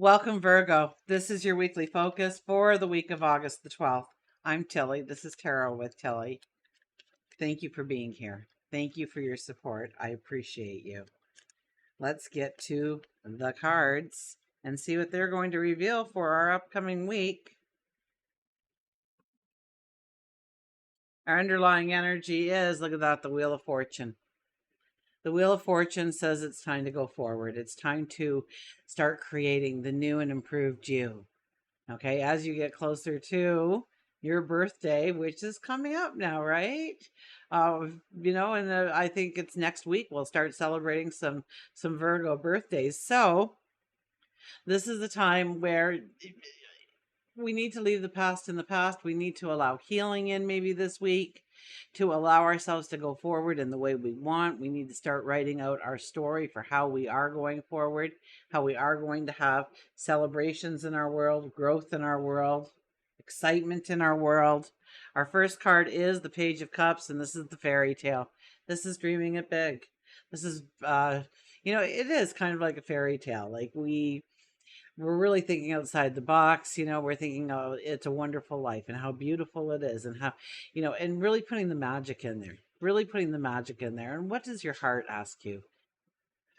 Welcome, Virgo. This is your weekly focus for the week of August the 12th. I'm Tilly. This is Tarot with Tilly. Thank you for being here. Thank you for your support. I appreciate you. Let's get to the cards and see what they're going to reveal for our upcoming week. Our underlying energy is, look at that, the Wheel of Fortune. The Wheel of Fortune says it's time to go forward. It's time to start creating the new and improved you. Okay, as you get closer to your birthday, which is coming up now, right? And I think it's next week we'll start celebrating some Virgo birthdays. So this is the time where we need to leave the past in the past. We need to allow healing in maybe this week to allow ourselves to go forward in the way we want. We need to start writing out our story for how we are going forward, how we are going to have celebrations in our world, growth in our world, excitement in our world. Our first card is the Page of Cups, and this is the fairy tale. This is dreaming it big. This is, it is kind of like a fairy tale. Like we're really thinking outside the box. We're thinking, oh, it's a wonderful life and how beautiful it is, and how, and really putting the magic in there, And what does your heart ask you?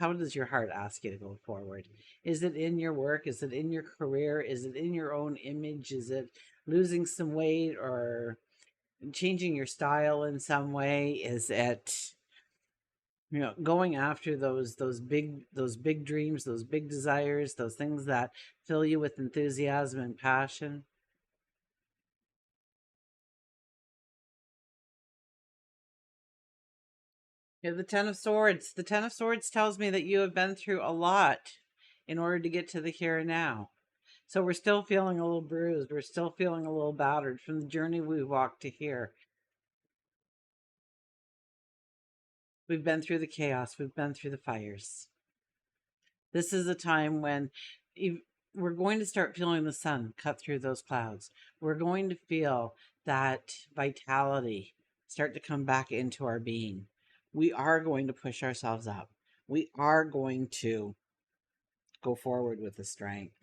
How does your heart ask you to go forward? Is it in your work? Is it in your career? Is it in your own image? Is it losing some weight or changing your style in some way? Is it going after those big dreams, those big desires, those things that fill you with enthusiasm and passion? The Ten of Swords. The Ten of Swords tells me that you have been through a lot in order to get to the here and now. So we're still feeling a little bruised. We're still feeling a little battered from the journey we walked to here. We've been through the chaos. We've been through the fires. This is a time when we're going to start feeling the sun cut through those clouds. We're going to feel that vitality start to come back into our being. We are going to push ourselves up. We are going to go forward with the strength.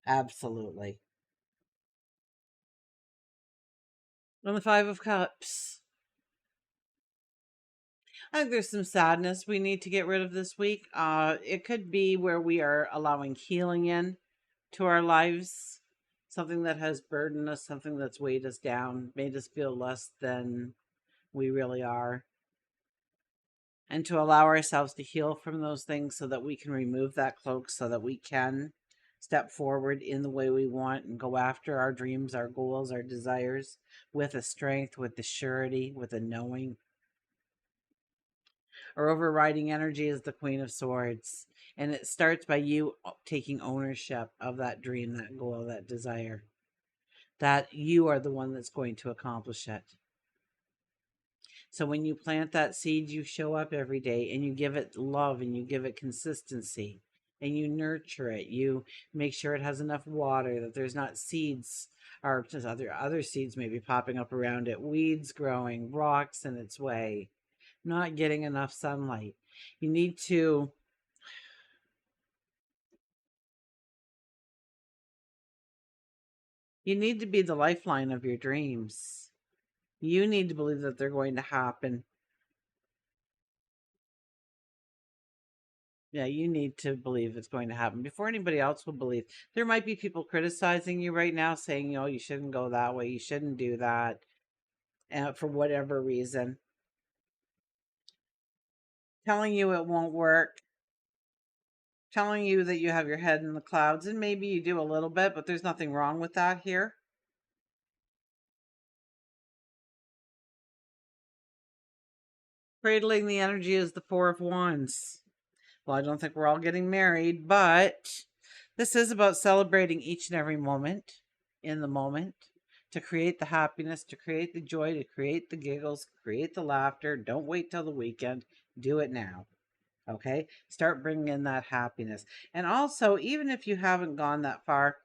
Absolutely. On the Five of Cups, I think there's some sadness we need to get rid of this week. It could be where we are allowing healing in to our lives, something that has burdened us, something that's weighed us down, made us feel less than we really are. And to allow ourselves to heal from those things so that we can remove that cloak, so that we can step forward in the way we want and go after our dreams, our goals, our desires with a strength, with the surety, with a knowing. Our overriding energy is the Queen of Swords. And it starts by you taking ownership of that dream, that goal, that desire. That you are the one that's going to accomplish it. So when you plant that seed, you show up every day and you give it love and you give it consistency and you nurture it. You make sure it has enough water, that there's not seeds or just other seeds maybe popping up around it, weeds growing, rocks in its way, not getting enough sunlight. You need to be the lifeline of your dreams. You need to believe that they're going to happen. Yeah, you need to believe it's going to happen before anybody else will believe. There might be people criticizing you right now, saying, you shouldn't go that way, you shouldn't do that, for whatever reason. Telling you it won't work, telling you that you have your head in the clouds, and maybe you do a little bit, but there's nothing wrong with that here. Cradling the energy is the Four of Wands. Well, I don't think we're all getting married, but this is about celebrating each and every moment in the moment, to create the happiness, to create the joy, to create the giggles, create the laughter. Don't wait till the weekend. Do it now. Okay? Start bringing in that happiness. And also, even if you haven't gone that far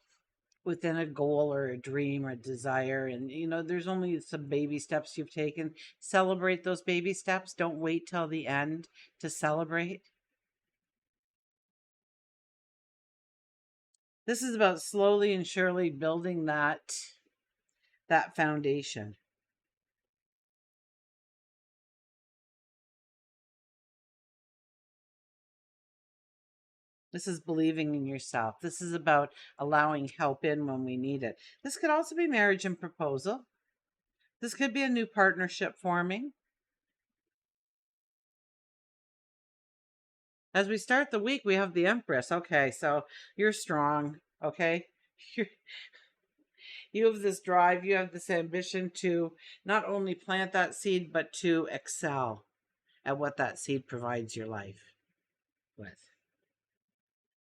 within a goal or a dream or a desire, and there's only some baby steps you've taken, celebrate those baby steps. Don't wait till the end to celebrate. This is about slowly and surely building that foundation. This is believing in yourself. This is about allowing help in when we need it. This could also be marriage and proposal. This could be a new partnership forming. As we start the week, we have the Empress. Okay, so you're strong. Okay. You're, you have this drive, you have this ambition to not only plant that seed, but to excel at what that seed provides your life with.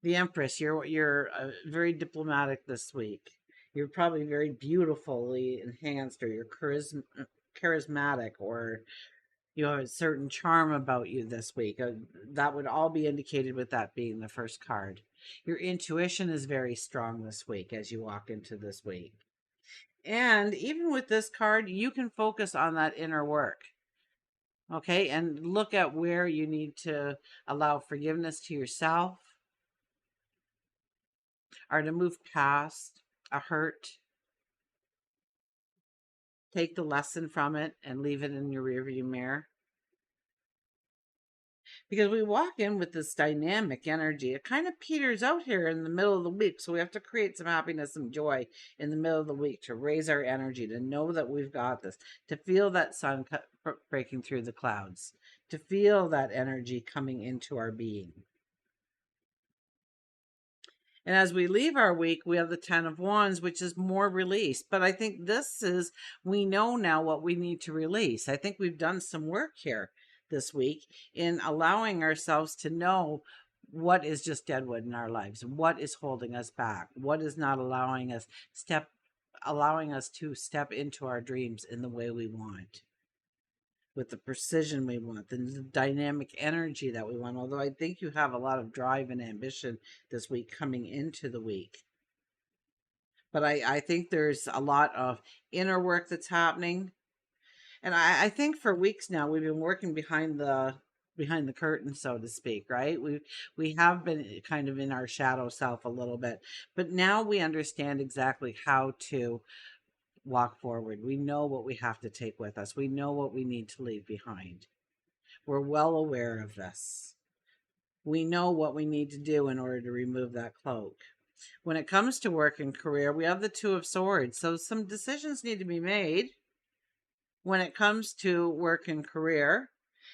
The Empress, you're very diplomatic this week. You're probably very beautifully enhanced, or you're charismatic, or you have a certain charm about you this week. That would all be indicated with that being the first card. Your intuition is very strong this week as you walk into this week. And even with this card, you can focus on that inner work. Okay. And look at where you need to allow forgiveness to yourself, or to move past a hurt, take the lesson from it and leave it in your rearview mirror. Because we walk in with this dynamic energy. It kind of peters out here in the middle of the week. So we have to create some happiness and joy in the middle of the week to raise our energy, to know that we've got this, to feel that sun breaking through the clouds, to feel that energy coming into our being. And as we leave our week, we have the 10 of Wands, which is more release. But I think this is, we know now what we need to release. I think we've done some work here this week in allowing ourselves to know what is just deadwood in our lives, what is holding us back, what is not allowing us to step into our dreams in the way we want, with the precision we want, the dynamic energy that we want. Although I think you have a lot of drive and ambition this week coming into the week. But I think there's a lot of inner work that's happening. And I think for weeks now we've been working behind the curtain, so to speak, right? We have been kind of in our shadow self a little bit, but now we understand exactly how to walk forward. We know what we have to take with us. We know what we need to leave behind. We're well aware of this. We know what we need to do in order to remove that cloak. When it comes to work and career, we have the Two of Swords. So some decisions need to be made when it comes to work and career.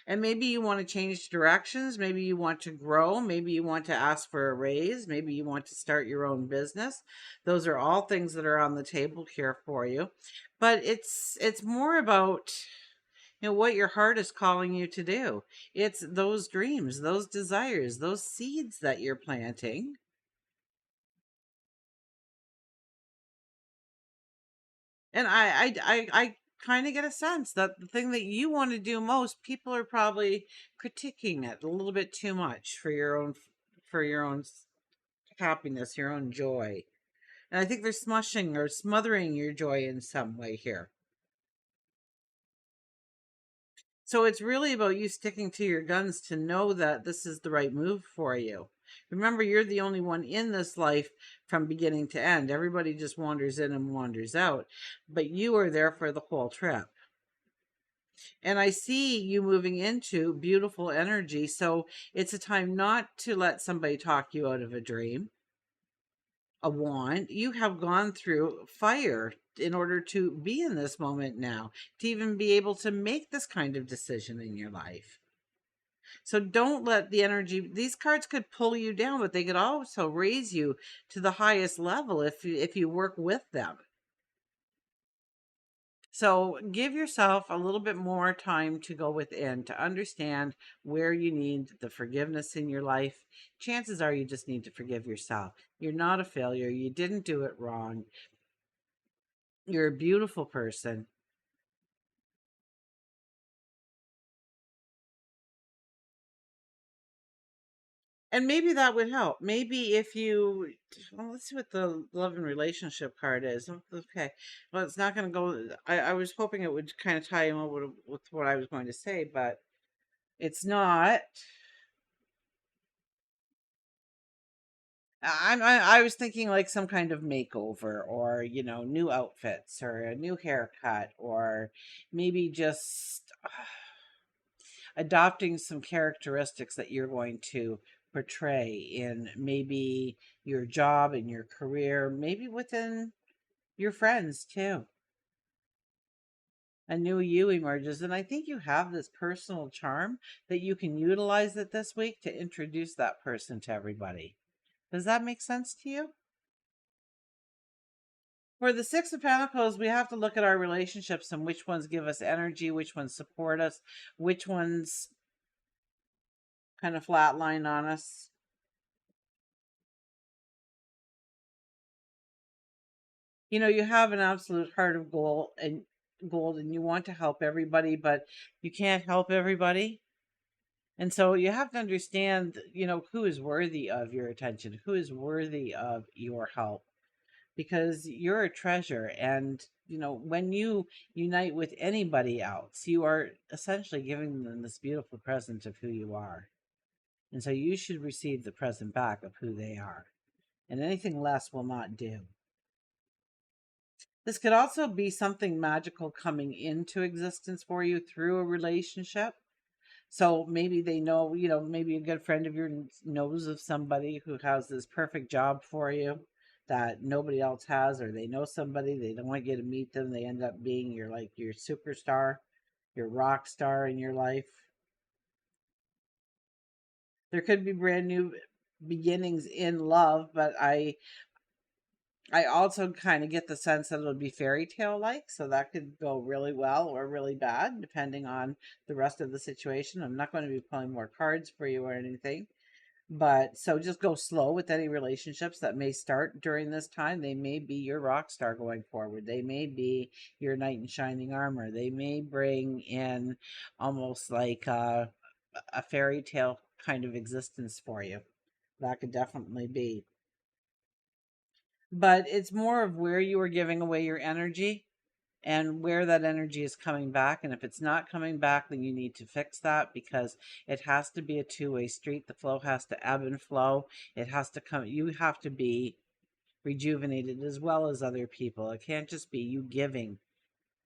And maybe you want to change directions. Maybe you want to grow. Maybe you want to ask for a raise. Maybe you want to start your own business. Those are all things that are on the table here for you. But it's more about, what your heart is calling you to do. It's those dreams, those desires, those seeds that you're planting. And I kind of get a sense that the thing that you want to do most, people are probably critiquing it a little bit too much for your own happiness, your own joy. And I think they're smushing or smothering your joy in some way here. So it's really about you sticking to your guns to know that this is the right move for you. Remember, you're the only one in this life from beginning to end. Everybody just wanders in and wanders out, but you are there for the whole trip. And I see you moving into beautiful energy. So it's a time not to let somebody talk you out of a dream, a want. You have gone through fire in order to be in this moment now, to even be able to make this kind of decision in your life. So don't let the energy, these cards could pull you down, but they could also raise you to the highest level if you work with them. So give yourself a little bit more time to go within, to understand where you need the forgiveness in your life. Chances are you just need to forgive yourself. You're not a failure. You didn't do it wrong. You're a beautiful person. And maybe that would help. Maybe if you, well, let's see what the love and relationship card is. Okay. Well, it's not going to go. I was hoping it would kind of tie in with what I was going to say, but it's not. I was thinking like some kind of makeover, or new outfits, or a new haircut, or maybe just adopting some characteristics that you're going to portray in maybe your job and your career, maybe within your friends too. A new you emerges, and I think you have this personal charm that you can utilize it this week to introduce that person to everybody. Does that make sense to you? For the Six of Pentacles, we have to look at our relationships and which ones give us energy, which ones support us, which ones kind of flatline on us. You have an absolute heart of gold, and you want to help everybody, but you can't help everybody. And so you have to understand, who is worthy of your attention, who is worthy of your help, because you're a treasure. And, when you unite with anybody else, you are essentially giving them this beautiful present of who you are. And so you should receive the present back of who they are. And anything less will not do. This could also be something magical coming into existence for you through a relationship. So maybe they know, maybe a good friend of yours knows of somebody who has this perfect job for you that nobody else has, or they know somebody, they don't want you to meet them. They end up being your superstar, your rock star in your life. There could be brand new beginnings in love, but I also kind of get the sense that it'll be fairy tale like, so that could go really well or really bad depending on the rest of the situation. I'm not going to be pulling more cards for you or anything, but so just go slow with any relationships that may start during this time. They may be your rock star going forward. They may be your knight in shining armor. They may bring in almost like a fairy tale kind of existence for you. That could definitely be. But it's more of where you are giving away your energy and where that energy is coming back. And if it's not coming back, then you need to fix that, because it has to be a two-way street. The flow has to ebb and flow. It has to come, you have to be rejuvenated as well as other people. It can't just be you giving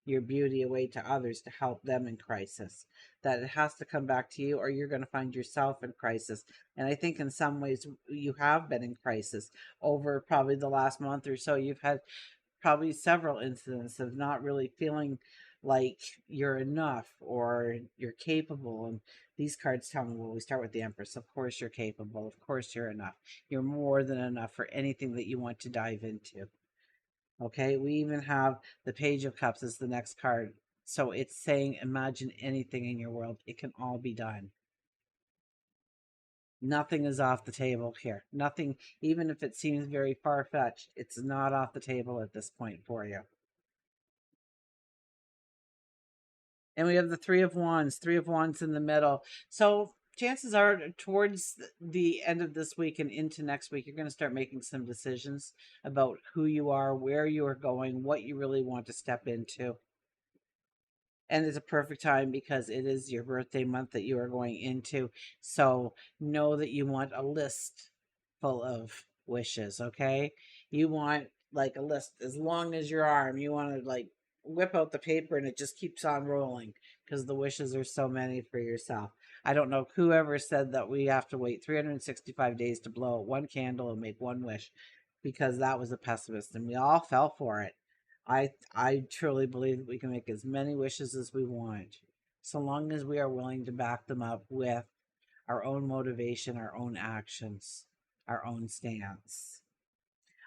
your beauty away to others to help them in crisis. That it has to come back to you, or you're going to find yourself in crisis. And I think in some ways you have been in crisis over probably the last month or so. You've had probably several incidents of not really feeling like you're enough or you're capable. And these cards tell me, well, we start with the Empress. Of course you're capable. Of course you're enough. You're more than enough for anything that you want to dive into. Okay, we even have the Page of Cups as the next card. So it's saying, imagine anything in your world. It can all be done. Nothing is off the table here. Nothing, even if it seems very far-fetched, it's not off the table at this point for you. And we have the Three of Wands in the middle. So chances are towards the end of this week and into next week, you're going to start making some decisions about who you are, where you are going, what you really want to step into. And it's a perfect time because it is your birthday month that you are going into. So know that you want a list full of wishes, okay? You want like a list as long as your arm. You want to like whip out the paper and it just keeps on rolling because the wishes are so many for yourself. I don't know whoever said that we have to wait 365 days to blow out one candle and make one wish, because that was a pessimist and we all fell for it. I truly believe that we can make as many wishes as we want, so long as we are willing to back them up with our own motivation, our own actions, our own stance.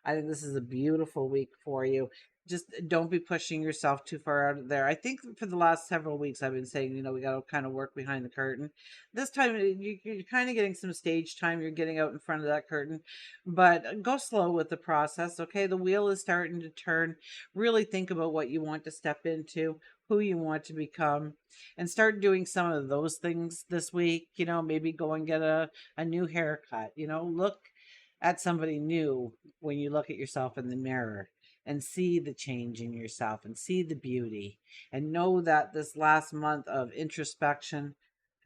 I think this is a beautiful week for you. Just don't be pushing yourself too far out of there. I think for the last several weeks, I've been saying, we got to kind of work behind the curtain. This time, you're kind of getting some stage time. You're getting out in front of that curtain, but go slow with the process. Okay. The wheel is starting to turn. Really think about what you want to step into, who you want to become, and start doing some of those things this week. Maybe go and get a new haircut. Look at somebody new when you look at yourself in the mirror and see the change in yourself and see the beauty, and know that this last month of introspection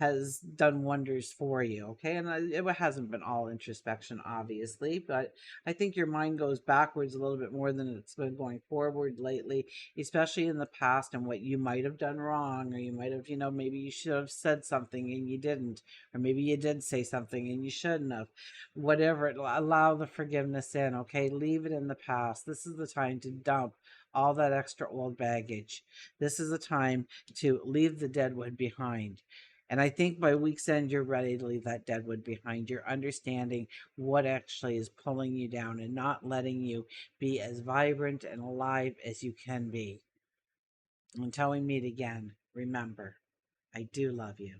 has done wonders for you. Okay. And it hasn't been all introspection, obviously, but I think your mind goes backwards a little bit more than it's been going forward lately, especially in the past, and what you might have done wrong, or you might have, maybe you should have said something and you didn't, or maybe you did say something and you shouldn't have. Whatever, allow the forgiveness in. Okay. Leave it in the past. This is the time to dump all that extra old baggage. This is the time to leave the deadwood behind. And I think by week's end, you're ready to leave that deadwood behind. You're understanding what actually is pulling you down and not letting you be as vibrant and alive as you can be. Until we meet again, remember, I do love you.